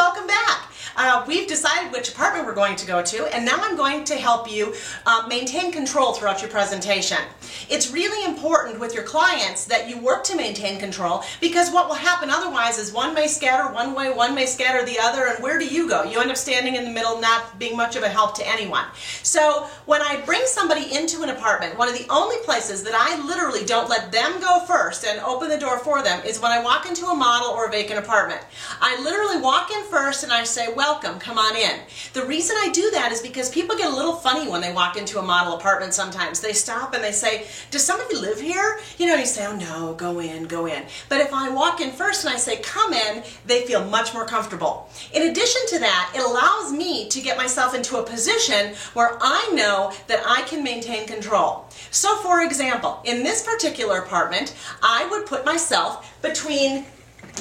welcome back. We've decided which apartment we're going to go to, and now I'm going to help you maintain control throughout your presentation. It's really important with your clients that you work to maintain control, because what will happen otherwise is one may scatter one way, one may scatter the other, and where do you go? You end up standing in the middle, not being much of a help to anyone. So when I bring somebody into an apartment, one of the only places that I literally don't let them go first and open the door for them is when I walk into a model or a vacant apartment. I literally walk in first and I say, welcome, come on in. The reason I do that is because people get a little funny when they walk into a model apartment sometimes. They stop and they say, does somebody live here? You know, and you say, oh no, go in, go in. But if I walk in first and I say, come in, they feel much more comfortable. In addition to that, it allows me to get myself into a position where I know that I can maintain control. So for example, in this particular apartment, I would put myself between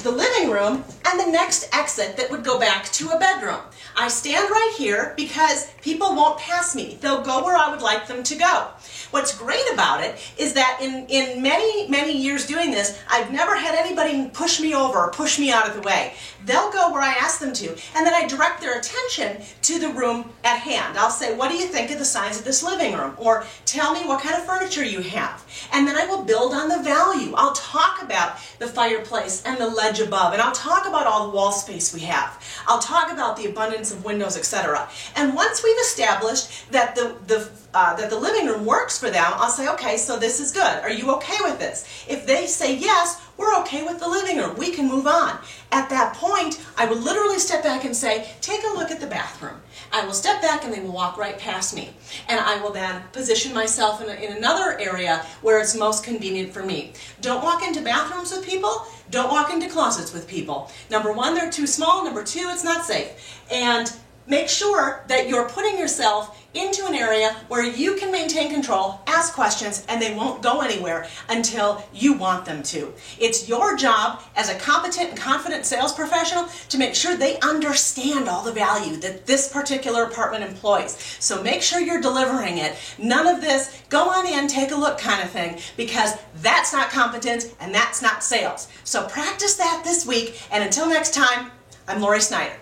the living room and the next exit that would go back to a bedroom. I stand right here because people won't pass me. They'll go where I would like them to go. What's great about it is that in many years doing this, I've never had anybody push me over or push me out of the way. They'll go where I ask them to, and then I direct their attention to the room at hand. I'll say, what do you think of the size of this living room? Or tell me what kind of furniture you have. And then I will build on the value. I'll talk about the fireplace and the ledge above, and I'll talk about all the wall space we have. I'll talk about the abundance of windows, etc. And once we've established that the living room works for them, I'll say, okay, so this is good. Are you okay with this? If they say yes, we're okay with the living room. We can move on. At that point, I will literally step back and say, take a look at the bathroom. I will step back and they will walk right past me. And I will then position myself in another area where it's most convenient for me. Don't walk into bathrooms with people. Don't walk into closets with people. Number one, they're too small. Number two, it's not safe. And make sure that you're putting yourself into an area where you can maintain control, ask questions, and they won't go anywhere until you want them to. It's your job as a competent and confident sales professional to make sure they understand all the value that this particular apartment employs. So make sure you're delivering it. None of this, go on in, take a look kind of thing, because that's not competence and that's not sales. So practice that this week, and until next time, I'm Lori Snyder.